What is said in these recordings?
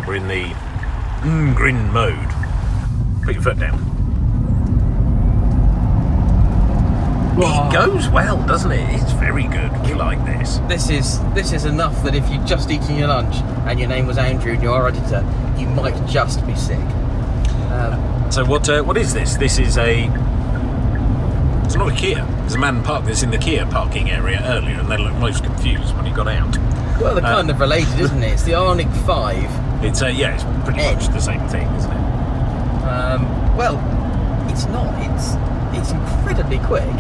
We're in the N Grin mode. Put your foot down. It goes well, doesn't it? It's very good. We like this. This is enough that if you'd just eaten your lunch and your name was Andrew and you're our editor, you might just be sick. So what is this? This is a... It's not a Kia. There's a man parked this in the Kia parking area earlier and they looked most confused when he got out. Well, they're kind of related, isn't it? It's the Ioniq 5. It's it's pretty much the same thing, isn't it? Well, it's not. It's incredibly quick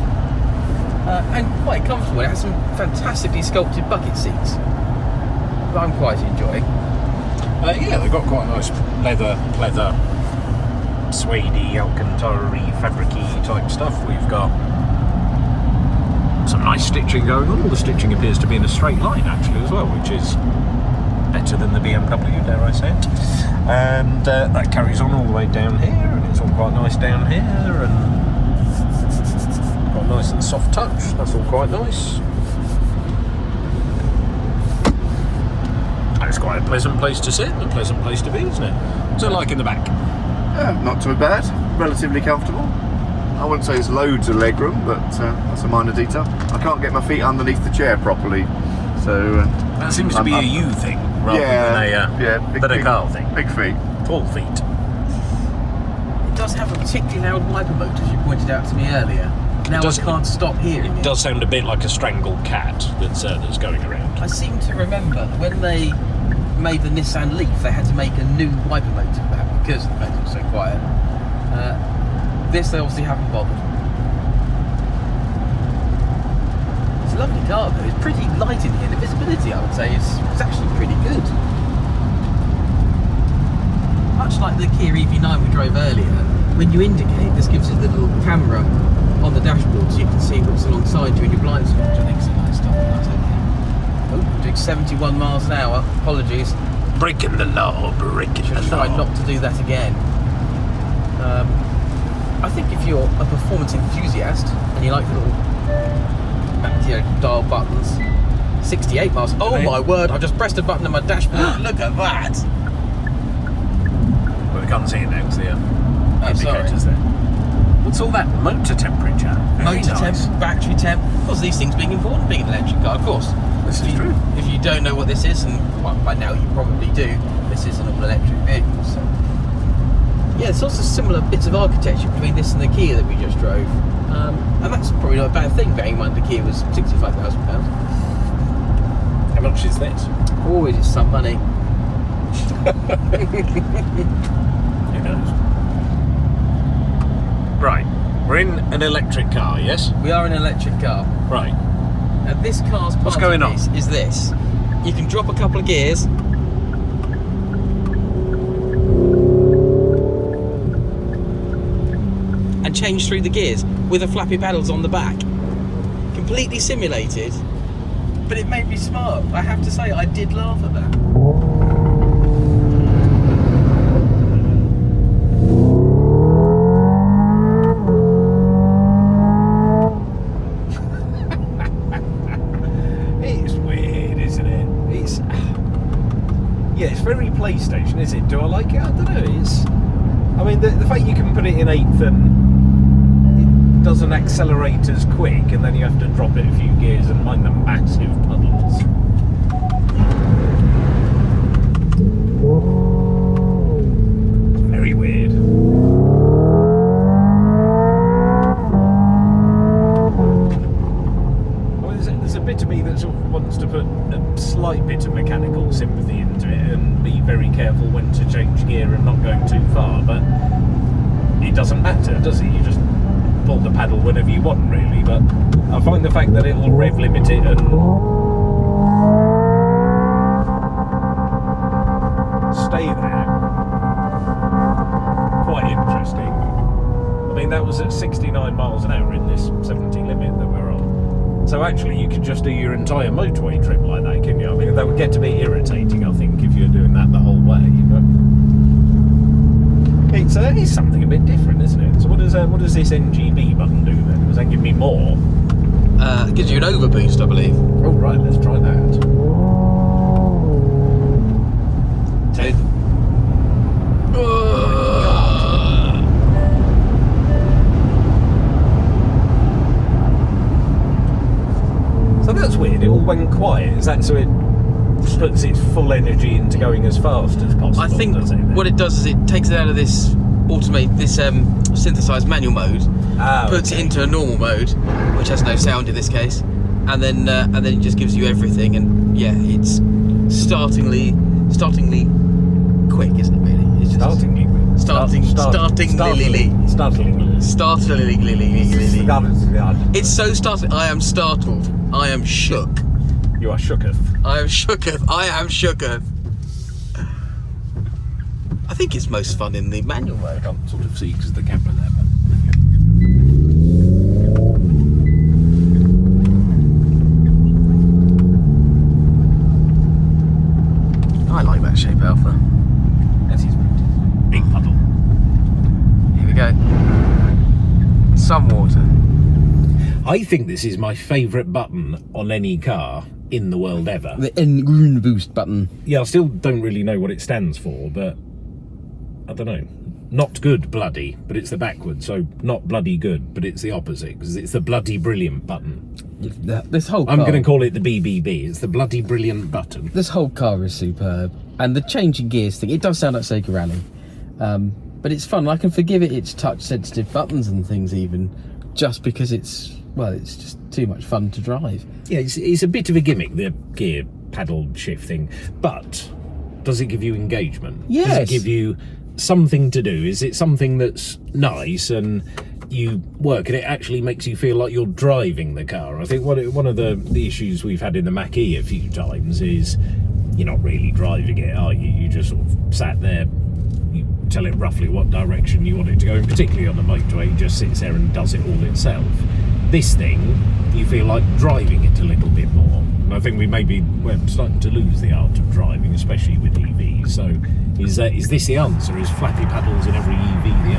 and quite comfortable. It has some fantastically sculpted bucket seats that I'm quite enjoying. Yeah, they've got quite nice leather, suede-y, alcantara-y, fabric-y type stuff. We've got some nice stitching going on. All the stitching appears to be in a straight line, actually, as well, which is better than the BMW, dare I say it. And that carries on all the way down here, and it's all quite nice down here, and quite nice and soft touch. That's all quite nice. It's quite a pleasant place to sit and a pleasant place to be, isn't it? What's it like in the back? Not too bad. Relatively comfortable. I wouldn't say it's loads of legroom, but that's a minor detail. I can't get my feet underneath the chair properly, so... that seems to be a you thing, rather than a Carl thing. Big feet. Tall feet. It does have a particularly loud wiper motor, as you pointed out to me earlier. Now I can't stop hearing it. It does sound a bit like a strangled cat that's going around. I seem to remember that when they made the Nissan Leaf, they had to make a new wiper motor for that because the motor was so quiet. This they obviously haven't bothered. It's a lovely car though. It's pretty light in here. The visibility, I would say, is actually pretty good. Much like the Kia EV9 we drove earlier, when you indicate, this gives us the little camera on the dashboard so you can see what's alongside you in your blind spot, which I think is a nice stuff. Oh, we're doing 71 miles an hour. Apologies. Breaking the law, breaking the law. Try not to do that again. I think if you're a performance enthusiast and you like the little dial buttons, 68 miles. Oh my word! I just pressed a button on my dashboard. Look at that. Well, we can't see it now because the indicators there. What's all that? Motor temperature. Motor temp, battery temp. Because these things being important, being an electric car, of course. This is true. If you don't know what this is, and well, by now you probably do, this is an all-electric vehicle. So. Yeah, there's also similar bits of architecture between this and the Kia that we just drove. And that's probably not a bad thing, bearing in mind the Kia was £65,000. How much is this? Oh, it is some money. Who knows? Right, we're in an electric car, yes? We are in an electric car. Right. And this car's part What's going on? Is this. You can drop a couple of gears. And change through the gears with the flappy paddles on the back. Completely simulated, but it made me smart. I have to say, I did laugh at that. It's very PlayStation, is it? Do I like it? I don't know. I mean, the fact you can put it in 8th and it doesn't accelerate as quick, and then you have to drop it a few gears and mind the massive puddles. Very weird. There's a bit of me that sort of wants to put a slight bit of mechanical sympathy into it and be very careful when to change gear and not going too far, but it doesn't matter, does it? You just pull the paddle whenever you want, really. But I find the fact that it'll rev limit it and stay there quite interesting. I mean, that was at 69 miles an hour in this 70 limit that we're on. So actually you could just do your entire motorway trip like that, couldn't you? I mean, that would get to be irritating, I think, if you're doing that the whole way. But it's something a bit different, isn't it? So what does this NGB button do then? Does that give me more? It gives you an overboost, I believe. Oh right, let's try that. 10. So that's weird. It all went quiet. Is that so it puts its full energy into going as fast as possible? I think does it, what it does is it takes it out of this synthesized manual mode, puts it into a normal mode, which has no sound in this case, and then it just gives you everything. And yeah, it's startlingly quick, isn't it? Really, it's just startlingly. It's so startling. I am startled. I am shook. You are shooketh. I am shooketh. I am shooketh. I think it's most fun in the manual mode. I can't sort of see because the camera there. I like that shape, Alpha. That is big puddle. Here we go. Some water. I think this is my favourite button on any car in the world ever. The N Grin Boost button. Yeah, I still don't really know what it stands for, but I don't know. Not good, bloody, but it's the backwards. So not bloody good, but it's the opposite, because it's the bloody brilliant button. This whole car, I'm going to call it the BBB. It's the bloody brilliant button. This whole car is superb. And the changing gears thing, it does sound like Sega Rally. But it's fun. I can forgive it its touch-sensitive buttons and things even, just because it's just too much fun to drive. Yeah, it's a bit of a gimmick, the gear paddle shift thing, but does it give you engagement? Yes. Does it give you something to do? Is it something that's nice and you work and it actually makes you feel like you're driving the car? I think one of the issues we've had in the Mach-E a few times is you're not really driving it, are you? You just sort of sat there, you tell it roughly what direction you want it to go, and particularly on the motorway, it just sits there and does it all itself. This thing, you feel like driving it a little bit more. And I think we're starting to lose the art of driving, especially with EVs. So is this the answer? Is flappy paddles in every EV the